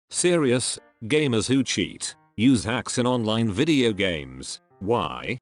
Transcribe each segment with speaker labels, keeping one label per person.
Speaker 1: Serious, gamers who cheat, use hacks in online video games. Why?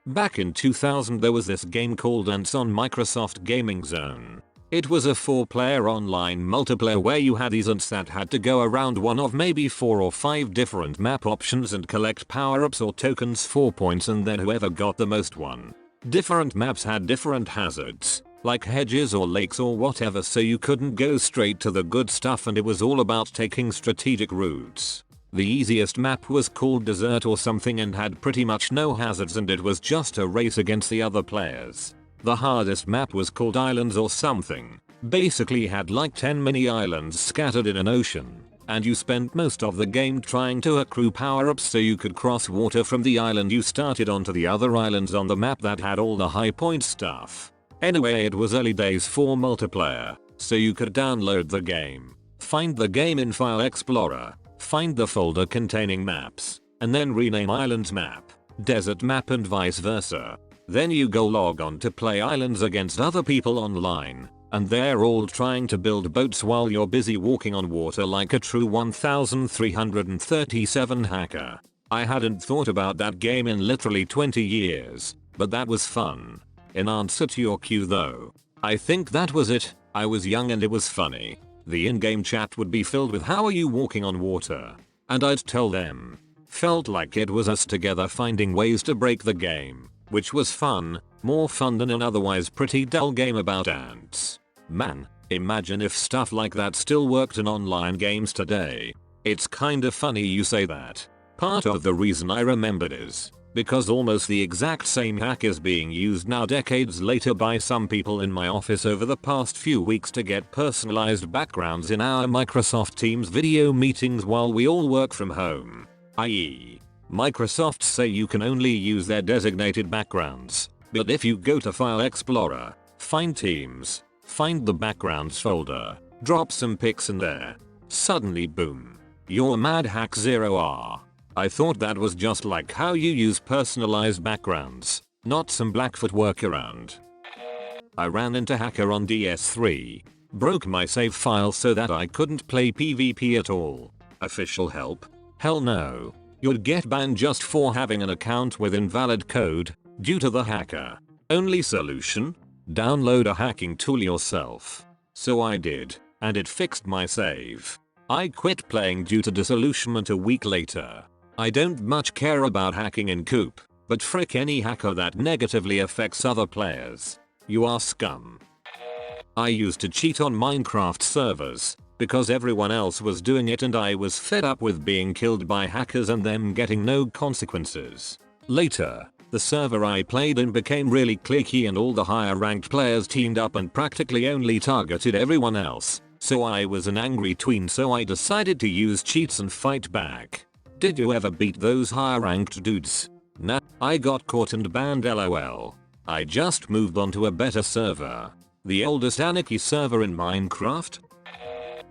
Speaker 1: Back in 2000 there was this game called Ants on Microsoft Gaming Zone. It was a 4-player online multiplayer where you had these ants that had to go around one of maybe 4 or 5 different map options and collect power-ups or tokens for points, and then whoever got the most won. Different maps had different hazards, like hedges or lakes or whatever, so you couldn't go straight to the good stuff, and it was all about taking strategic routes. The easiest map was called Desert or something and had pretty much no hazards, and it was just a race against the other players. The hardest map was called Islands or something. Basically had like 10 mini islands scattered in an ocean, and you spent most of the game trying to accrue power-ups so you could cross water from the island you started onto the other islands on the map that had all the high point stuff. Anyway, it was early days for multiplayer, so you could download the game, find the game in File Explorer, find the folder containing maps, and then rename Islands map, Desert map, and vice versa. Then you go log on to play Islands against other people online, and they're all trying to build boats while you're busy walking on water like a true 1337 hacker. I hadn't thought about that game in literally 20 years, but that was fun. In answer to your cue though, I think that was it. I was young and it was funny. The in-game chat would be filled with "how are you walking on water?" and I'd tell them. Felt like it was us together finding ways to break the game, which was fun, more fun than an otherwise pretty dull game about ants. Man, imagine if stuff like that still worked in online games today. It's kinda funny you say that. Part of the reason I remembered is because almost the exact same hack is being used now decades later by some people in my office over the past few weeks to get personalized backgrounds in our Microsoft Teams video meetings while we all work from home. i.e., Microsoft say you can only use their designated backgrounds, but if you go to File Explorer, find Teams, find the Backgrounds folder, drop some pics in there, suddenly boom, you're Mad Hack 0R. I thought that was just like how you use personalized backgrounds, not some Blackfoot workaround. I ran into hacker on DS3, broke my save file so that I couldn't play PvP at all. Official help? Hell no. You'd get banned just for having an account with invalid code due to the hacker. Only solution? Download a hacking tool yourself. So I did, and it fixed my save. I quit playing due to disillusionment a week later. I don't much care about hacking in Coop, but frick any hacker that negatively affects other players. You are scum. I used to cheat on Minecraft servers because everyone else was doing it and I was fed up with being killed by hackers and them getting no consequences. Later, the server I played in became really cliquey and all the higher ranked players teamed up and practically only targeted everyone else. So I was an angry tween, so I decided to use cheats and fight back. Did you ever beat those higher ranked dudes? Nah, I got caught and banned lol. I just moved on to a better server. The oldest anarchy server in Minecraft?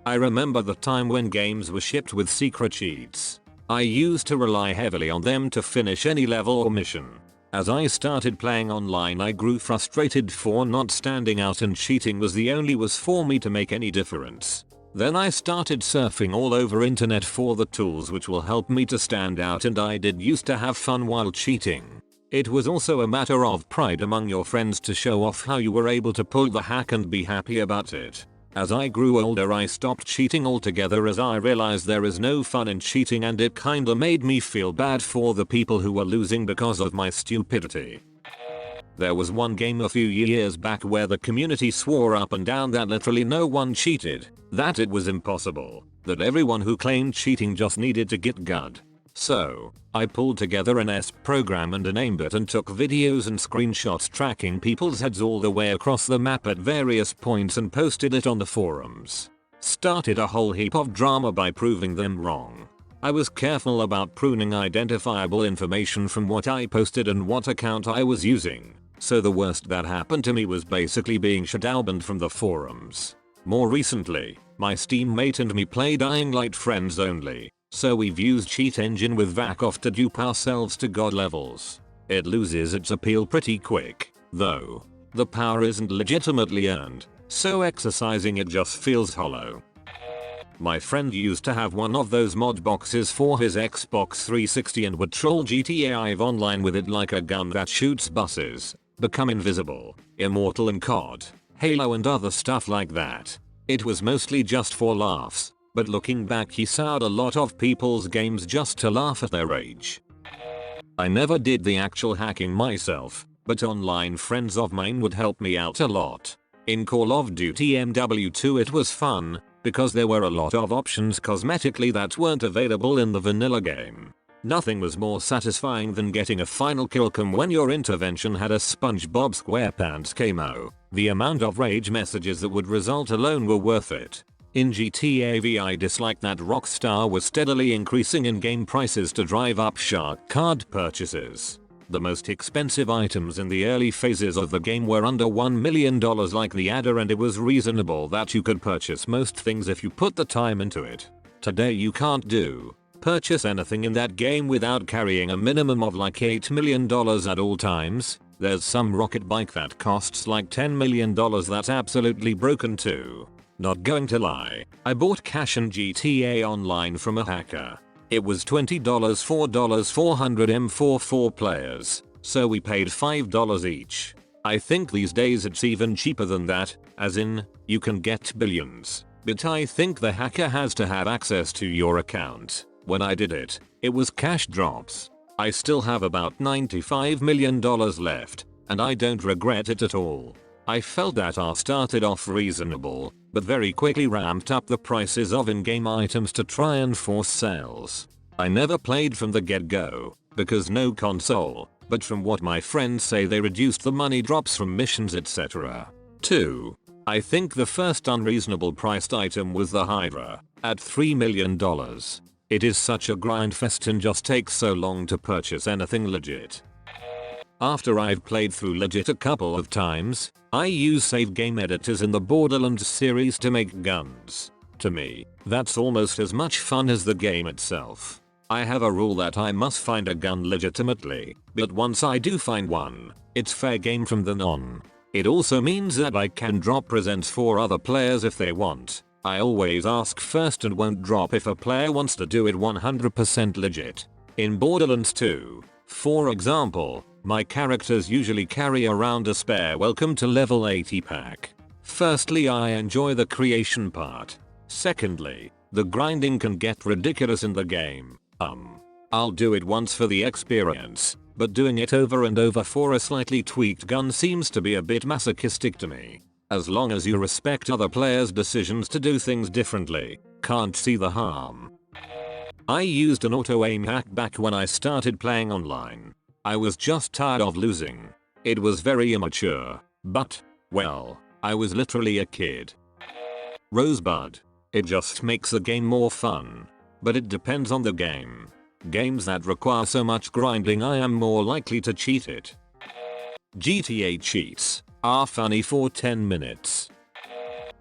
Speaker 1: I remember the time when games were shipped with secret cheats. I used to rely heavily on them to finish any level or mission. As I started playing online I grew frustrated for not standing out and cheating was the only way for me to make any difference. Then I started surfing all over internet for the tools which will help me to stand out, and I did used to have fun while cheating. It was also a matter of pride among your friends to show off how you were able to pull the hack and be happy about it. As I grew older I stopped cheating altogether as I realized there is no fun in cheating, and it kinda made me feel bad for the people who were losing because of my stupidity. There was one game a few years back where the community swore up and down that literally no one cheated, that it was impossible, that everyone who claimed cheating just needed to get good. So, I pulled together an S program and an aimbot and took videos and screenshots tracking people's heads all the way across the map at various points and posted it on the forums. Started a whole heap of drama by proving them wrong. I was careful about pruning identifiable information from what I posted and what account I was using, so the worst that happened to me was basically being shadowbanned from the forums. More recently, my Steam mate and me play Dying Light friends only, so we've used Cheat Engine with Vakoff to dupe ourselves to god levels. It loses its appeal pretty quick, though. The power isn't legitimately earned, so exercising it just feels hollow. My friend used to have one of those mod boxes for his Xbox 360 and would troll GTA V Online with it like a gun that shoots buses, become invisible, immortal in COD, Halo and other stuff like that. It was mostly just for laughs, but looking back he soured a lot of people's games just to laugh at their rage. I never did the actual hacking myself, but online friends of mine would help me out a lot. In Call of Duty MW2 it was fun, because there were a lot of options cosmetically that weren't available in the vanilla game. Nothing was more satisfying than getting a final kill cam when your intervention had a SpongeBob SquarePants camo. The amount of rage messages that would result alone were worth it. In GTA V I disliked that Rockstar was steadily increasing in-game prices to drive up shark card purchases. The most expensive items in the early phases of the game were under $1 million like the adder, and it was reasonable that you could purchase most things if you put the time into it. Today you can't purchase anything in that game without carrying a minimum of like $8 million at all times. There's some rocket bike that costs like $10 million that's absolutely broken too. Not going to lie, I bought Cash in GTA Online from a hacker. It was $20 400 M for 4 players, so we paid $5 each. I think these days it's even cheaper than that, as in, you can get billions. But I think the hacker has to have access to your account. When I did it, it was cash drops. I still have about $95 million left, and I don't regret it at all. I felt that I started off reasonable, but very quickly ramped up the prices of in-game items to try and force sales. I never played from the get-go, because no console, but from what my friends say they reduced the money drops from missions etc. 2. I think the first unreasonable priced item was the Hydra, at $3 million. It is such a grind fest and just takes so long to purchase anything legit. After I've played through legit a couple of times, I use save game editors in the Borderlands series to make guns. To me, that's almost as much fun as the game itself. I have a rule that I must find a gun legitimately, but once I do find one, it's fair game from then on. It also means that I can drop presents for other players if they want. I always ask first and won't drop if a player wants to do it 100% legit. In Borderlands 2, for example, my characters usually carry around a spare welcome to level 80 pack. Firstly, I enjoy the creation part. Secondly, the grinding can get ridiculous in the game. I'll do it once for the experience, but doing it over and over for a slightly tweaked gun seems to be a bit masochistic to me. As long as you respect other players' decisions to do things differently, can't see the harm. I used an auto-aim hack back when I started playing online. I was just tired of losing. It was very immature, but, well, I was literally a kid. Rosebud. It just makes the game more fun. But it depends on the game. Games that require so much grinding I am more likely to cheat it. GTA cheats are funny for 10 minutes.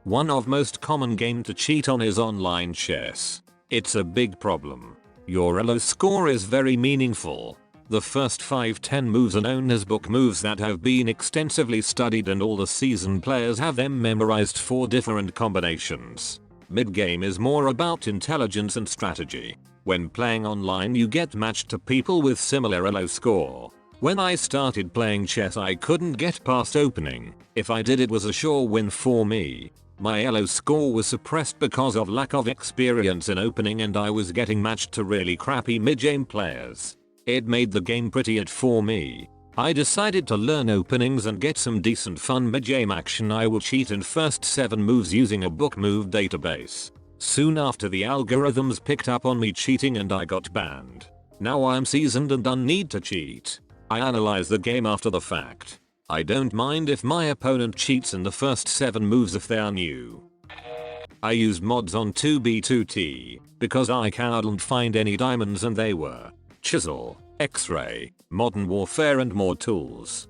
Speaker 1: One of most common game to cheat on is online chess. It's a big problem. Your elo score is very meaningful. The first 5-10 moves are known as book moves that have been extensively studied, and all the seasoned players have them memorized for different combinations. Mid-game is more about intelligence and strategy. When playing online you get matched to people with similar elo score. When I started playing chess I couldn't get past opening. If I did it was a sure win for me. My elo score was suppressed because of lack of experience in opening, and I was getting matched to really crappy mid-game players. It made the game pretty hard for me. I decided to learn openings and get some decent fun mid-game action. I will cheat in first 7 moves using a book move database. Soon after the algorithms picked up on me cheating and I got banned. Now I'm seasoned and don't need to cheat. I analyze the game after the fact. I don't mind if my opponent cheats in the first 7 moves if they are new. I used mods on 2B2T because I couldn't find any diamonds, and they were Chisel, X-Ray, Modern Warfare and more tools.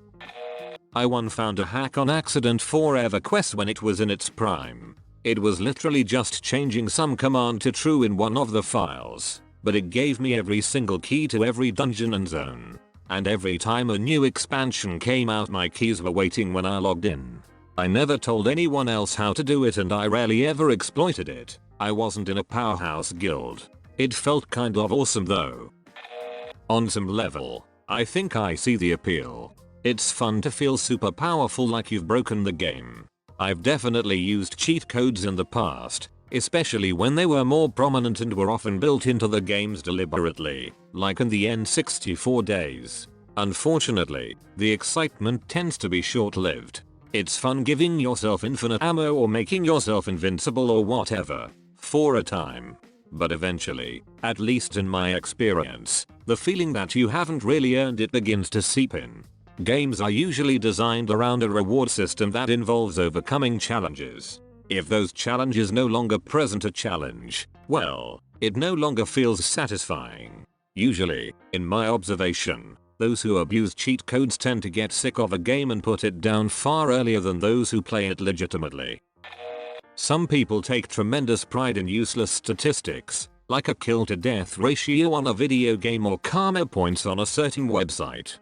Speaker 1: I found a hack on accident for EverQuest when it was in its prime. It was literally just changing some command to true in one of the files, but it gave me every single key to every dungeon and zone. And every time a new expansion came out my keys were waiting when I logged in. I never told anyone else how to do it and I rarely ever exploited it. I wasn't in a powerhouse guild. It felt kind of awesome though. On some level, I think I see the appeal. It's fun to feel super powerful like you've broken the game. I've definitely used cheat codes in the past, especially when they were more prominent and were often built into the games deliberately, like in the N64 days. Unfortunately, the excitement tends to be short-lived. It's fun giving yourself infinite ammo or making yourself invincible or whatever, for a time. But eventually, at least in my experience, the feeling that you haven't really earned it begins to seep in. Games are usually designed around a reward system that involves overcoming challenges. If those challenges no longer present a challenge, well, it no longer feels satisfying. Usually, in my observation, those who abuse cheat codes tend to get sick of a game and put it down far earlier than those who play it legitimately. Some people take tremendous pride in useless statistics, like a kill to death ratio on a video game or karma points on a certain website.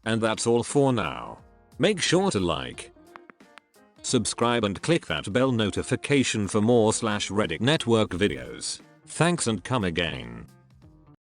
Speaker 1: And that's all for now. Make sure to like, subscribe and click that bell notification for more /Reddit network videos. Thanks and come again.